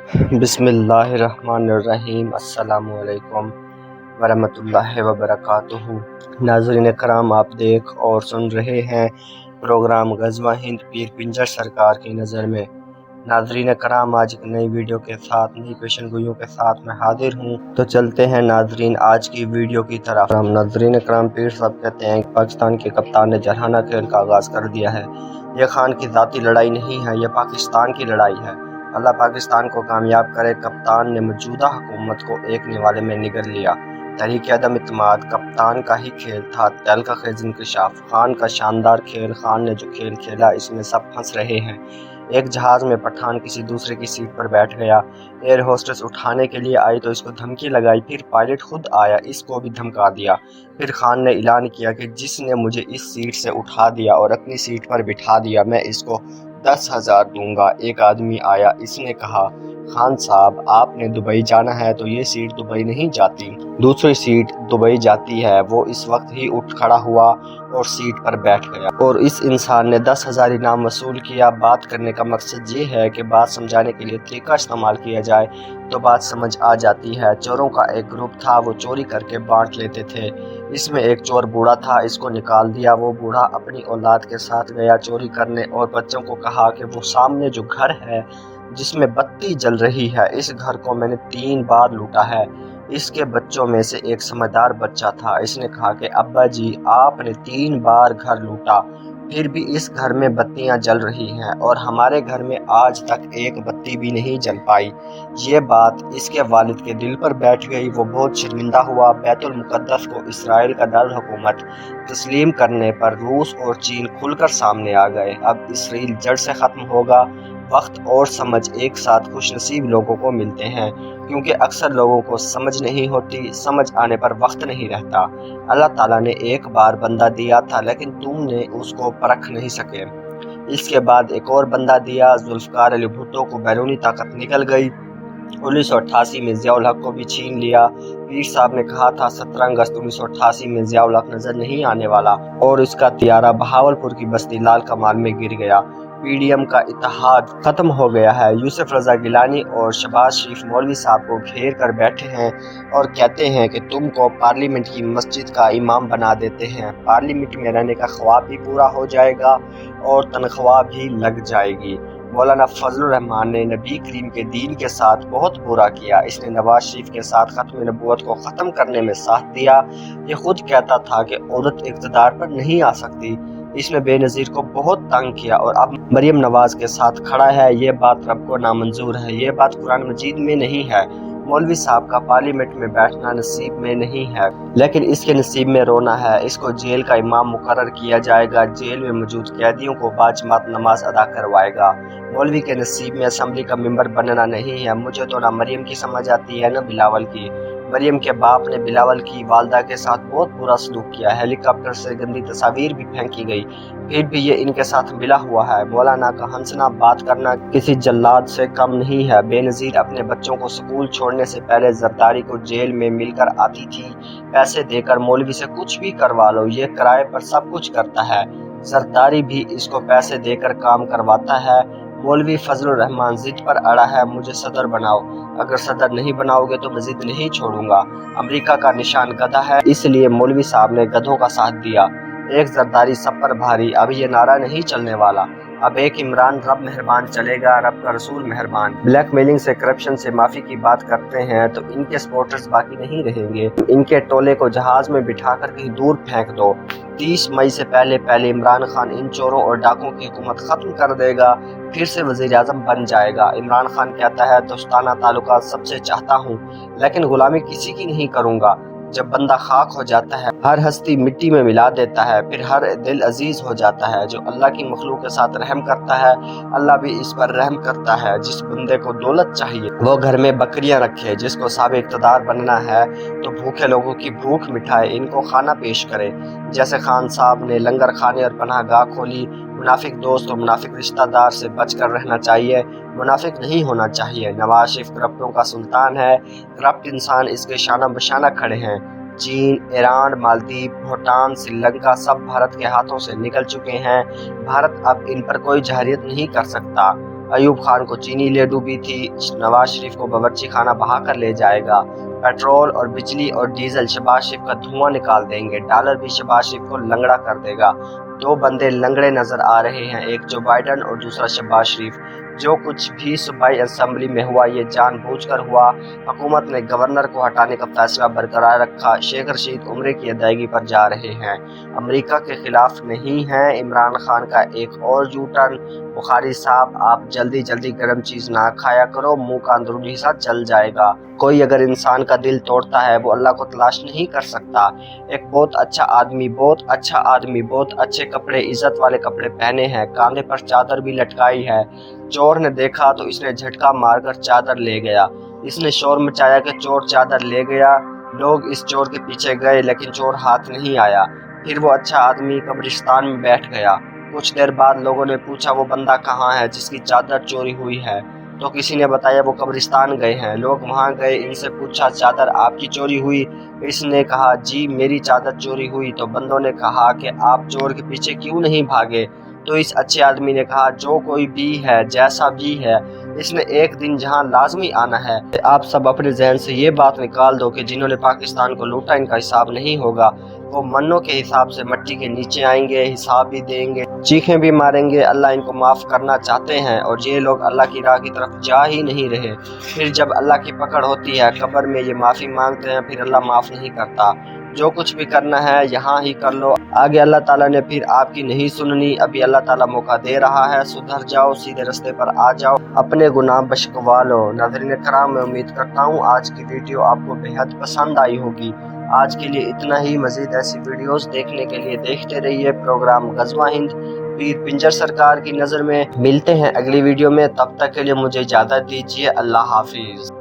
بسم اللہ الرحمن الرحیم۔ السلام علیکم ورحمۃ اللہ وبرکاتہ۔ ناظرین کرام، آپ دیکھ اور سن رہے ہیں پروگرام غزوہ ہند پیر پنجر سرکار کی نظر میں۔ ناظرین کرام، آج ایک نئی ویڈیو کے ساتھ، نئی پیشن گوئیوں کے ساتھ میں حاضر ہوں۔ تو چلتے ہیں ناظرین آج کی ویڈیو کی طرف۔ ناظرین کرام، پیر صاحب کہتے ہیں کہ پاکستان کے کپتان نے جرحانہ کھیل کا آغاز کر دیا ہے۔ یہ خان کی ذاتی لڑائی نہیں ہے، یہ پاکستان کی لڑائی ہے۔ اللہ پاکستان کو کامیاب کرے۔ کپتان نے موجودہ حکومت کو ایک نوالے میں نگل لیا۔ تحریک عدم اعتماد کپتان کا ہی کھیل تھا۔ تیل کا خیز انکشاف خان کا شاندار کھیل۔ خان نے جو کھیل کھیلا اس میں سب ہنس رہے ہیں۔ ایک جہاز میں پٹھان کسی دوسرے کی سیٹ پر بیٹھ گیا۔ ایئر ہوسٹس اٹھانے کے لیے آئی تو اس کو دھمکی لگائی، پھر پائلٹ خود آیا، اس کو بھی دھمکا دیا۔ پھر خان نے اعلان کیا کہ جس نے مجھے اس سیٹ سے اٹھا دیا اور اپنی سیٹ پر بٹھا دیا، میں اس کو 10,000 دوں گا۔ ایک آدمی آیا، اس نے کہا، خان صاحب آپ نے دبئی جانا ہے تو یہ سیٹ دبئی نہیں جاتی، دوسری سیٹ دبئی جاتی ہے۔ وہ اس وقت ہی اٹھ کھڑا ہوا اور سیٹ پر بیٹھ گیا، اور اس انسان نے 10,000 انعام وصول کیا۔ بات کرنے کا مقصد یہ ہے کہ بات سمجھانے کے لیے طریقہ استعمال کیا جائے تو بات سمجھ آ جاتی ہے۔ چوروں کا ایک گروپ تھا، وہ چوری کر کے بانٹ لیتے تھے۔ اس میں ایک چور بوڑھا تھا، اس کو نکال دیا۔ وہ بوڑھا اپنی اولاد کے ساتھ گیا چوری کرنے اور بچوں کو کہا کہ وہ سامنے جو گھر ہے جس میں بتی جل رہی ہے، اس گھر کو میں نے 3 بار لوٹا ہے۔ اس کے بچوں میں سے ایک سمجھدار بچہ تھا، اس نے کہا کہ ابا جی آپ نے 3 بار گھر لوٹا، پھر بھی اس گھر میں بتیاں جل رہی ہیں، اور ہمارے گھر میں آج تک ایک بتی بھی نہیں جل پائی۔ یہ بات اس کے والد کے دل پر بیٹھ گئی۔ وہ بہت شرمندہ ہوا۔ بیت المقدس کو اسرائیل کا دارالحکومت تسلیم کرنے پر روس اور چین کھل کر سامنے آ گئے۔ اب اسرائیل جڑ سے ختم ہوگا۔ وقت اور سمجھ ایک ساتھ خوش نصیب لوگوں کو ملتے ہیں، کیونکہ اکثر لوگوں کو سمجھ نہیں ہوتی، سمجھ آنے پر وقت نہیں رہتا۔ اللہ تعالیٰ نے ایک بار بندہ دیا تھا لیکن تم نے اس کو پرکھ نہیں سکے۔ اس کے بعد ایک اور بندہ دیا۔ ذوالفقار علی بھٹو کو بیرونی طاقت نکل گئی۔ 1988 میں ضیاء الحق کو بھی چھین لیا۔ پیر صاحب نے کہا تھا 17 اگست 1988 میں ضیاء الحق نظر نہیں آنے والا، اور اس کا طیارہ بہاولپور کی بستی لال کمال میں گر گیا۔ پی ڈی ایم کا اتحاد ختم ہو گیا ہے۔ یوسف رضا گیلانی اور شہباز شریف مولوی صاحب کو گھیر کر بیٹھے ہیں اور کہتے ہیں کہ تم کو پارلیمنٹ کی مسجد کا امام بنا دیتے ہیں۔ پارلیمنٹ میں رہنے کا خواب بھی پورا ہو جائے گا اور تنخواہ بھی لگ جائے گی۔ مولانا فضل الرحمان نے نبی کریم کے دین کے ساتھ بہت برا کیا۔ اس نے نواز شریف کے ساتھ ختم نبوت کو ختم کرنے میں ساتھ دیا۔ یہ خود کہتا تھا کہ عورت اقتدار پر نہیں آ سکتی۔ اس میں بے نظیر کو بہت تنگ کیا اور اب مریم نواز کے ساتھ کھڑا ہے۔ یہ بات رب کو نامنظور ہے، یہ بات قرآن مجید میں نہیں ہے۔ مولوی صاحب کا پارلیمنٹ میں بیٹھنا نصیب میں نہیں ہے، لیکن اس کے نصیب میں رونا ہے۔ اس کو جیل کا امام مقرر کیا جائے گا، جیل میں موجود قیدیوں کو باجماعت نماز ادا کروائے گا۔ مولوی کے نصیب میں اسمبلی کا ممبر بننا نہیں ہے۔ مجھے تو نہ مریم کی سمجھ آتی ہے نہ بلاول کی۔ مریم کے باپ نے بلاول کی والدہ کے ساتھ بہت برا سلوک کیا۔ ہیلی کاپٹر سے گندی تصاویر بھی پھینکی گئی، پھر بھی یہ ان کے ساتھ ملا ہوا ہے۔ مولانا کا ہنسنا بات کرنا کسی جلاد سے کم نہیں ہے۔ بے نظیر اپنے بچوں کو سکول چھوڑنے سے پہلے زرداری کو جیل میں مل کر آتی تھی۔ پیسے دے کر مولوی سے کچھ بھی کروا لو، یہ کرائے پر سب کچھ کرتا ہے۔ زرداری بھی اس کو پیسے دے کر کام کرواتا ہے۔ مولوی فضل الرحمان ضد پر اڑا ہے، مجھے صدر بناؤ، اگر صدر نہیں بناؤ گے تو میں ضد نہیں چھوڑوں گا۔ امریکہ کا نشان گدھا ہے، اس لیے مولوی صاحب نے گدھوں کا ساتھ دیا۔ ایک زرداری سب پر بھاری، اب یہ نعرہ نہیں چلنے والا۔ اب ایک عمران رب مہربان چلے گا، رب کا رسول مہربان۔ بلیک میلنگ سے، کرپشن سے معافی کی بات کرتے ہیں تو ان کے سپورٹرز باقی نہیں رہیں گے۔ ان کے ٹولے کو جہاز میں بٹھا کر کہیں دور پھینک دو۔ 30 مئی سے پہلے عمران خان ان چوروں اور ڈاکوں کی حکومت ختم کر دے گا، پھر سے وزیر اعظم بن جائے گا۔ عمران خان کہتا ہے دوستانہ تعلقات سب سے چاہتا ہوں لیکن غلامی کسی کی نہیں کروں گا۔ جب بندہ خاک ہو جاتا ہے، ہر ہستی مٹی میں ملا دیتا ہے، پھر ہر دل عزیز ہو جاتا ہے۔ جو اللہ کی مخلوق کے ساتھ رحم کرتا ہے، اللہ بھی اس پر رحم کرتا ہے۔ جس بندے کو دولت چاہیے وہ گھر میں بکریاں رکھے، جس کو صاحب اقتدار بننا ہے تو بھوکے لوگوں کی بھوک مٹھائے، ان کو کھانا پیش کرے۔ جیسے خان صاحب نے لنگر خانے اور پناہ گاہ کھولی۔ منافق دوست اور منافق رشتہ دار سے بچ کر رہنا چاہیے، منافق نہیں ہونا چاہیے۔ نواز شریف کرپٹوں کا سلطان ہے، کرپٹ انسان اس کے شانہ بشانہ کھڑے ہیں۔ چین، ایران، مالدیپ، بھوٹان، سری لنکا سب بھارت کے ہاتھوں سے نکل چکے ہیں۔ بھارت اب ان پر کوئی جارحیت نہیں کر سکتا۔ ایوب خان کو چینی لے ڈوبی تھی، نواز شریف کو باورچی خانہ بہا کر لے جائے گا، پیٹرول اور بجلی اور ڈیزل شہباز شریف کا دھواں نکال دیں گے، ڈالر بھی شہباز شریف کو لنگڑا کر دے گا۔ دو بندے لنگڑے نظر آ رہے ہیں، ایک جو بائیڈن اور دوسرا شہباز شریف۔ جو کچھ بھی صوبائی اسمبلی میں ہوا یہ جان بوجھ کر ہوا۔ حکومت نے گورنر کو ہٹانے کا فیصلہ برقرار رکھا۔ شیخ رشید عمرے کی ادائیگی پر جا رہے ہیں، امریکہ کے خلاف نہیں ہیں۔ عمران خان کا ایک اور یو ٹرن۔ بخاری صاحب آپ جلدی گرم چیز نہ کھایا کرو، منہ کا اندرونی حصہ جل جائے گا۔ کوئی اگر انسان کا دل توڑتا ہے وہ اللہ کو تلاش نہیں کر سکتا۔ ایک بہت اچھا آدمی بہت اچھے کپڑے، عزت والے کپڑے پہنے ہیں، کاندھے پر چادر بھی لٹکائی ہے۔ چور نے دیکھا تو اس نے جھٹکا مار کر چادر لے گیا۔ اس نے شور مچایا کہ چور چادر لے گیا۔ لوگ اس چور کے پیچھے گئے لیکن چور ہاتھ نہیں آیا۔ پھر وہ اچھا آدمی قبرستان میں بیٹھ گیا۔ کچھ دیر بعد لوگوں نے پوچھا وہ بندہ کہاں ہے جس کی چادر چوری ہوئی ہے؟ تو کسی نے بتایا وہ قبرستان گئے ہیں۔ لوگ وہاں گئے، ان سے پوچھا چادر آپ کی چوری ہوئی؟ اس نے کہا جی میری چادر چوری ہوئی۔ تو بندوں نے کہا کہ آپ چور کے پیچھے کیوں نہیں بھاگے؟ تو اس اچھے آدمی نے کہا جو کوئی بھی ہے، جیسا بھی ہے، اس نے ایک دن جہاں لازمی آنا ہے۔ آپ سب اپنے ذہن سے یہ بات نکال دو کہ جنہوں نے پاکستان کو لوٹا ان کا حساب نہیں ہوگا۔ وہ منوں کے حساب سے مٹی کے نیچے آئیں گے، حساب بھی دیں گے، چیخیں بھی ماریں گے۔ اللہ ان کو معاف کرنا چاہتے ہیں اور یہ لوگ اللہ کی راہ کی طرف جا ہی نہیں رہے۔ پھر جب اللہ کی پکڑ ہوتی ہے قبر میں یہ معافی مانگتے ہیں، پھر اللہ معاف نہیں کرتا۔ جو کچھ بھی کرنا ہے یہاں ہی کر لو، آگے اللہ تعالیٰ نے پھر آپ کی نہیں سننی۔ ابھی اللہ تعالیٰ موقع دے رہا ہے، سدھر جاؤ، سیدھے رستے پر آ جاؤ، اپنے گناہ بشکوا لو۔ ناظرین کرام میں امید کرتا ہوں آج کی ویڈیو آپ کو بہت پسند آئی ہوگی۔ آج کے لیے اتنا ہی، مزید ایسی ویڈیوز دیکھنے کے لیے دیکھتے رہیے پروگرام غزوہ ہند۔ پیر پنجر سرکار کی نظر میں ملتے ہیں اگلی ویڈیو میں، تب تک کے لیے مجھے اجازت دیجیے۔ اللہ حافظ۔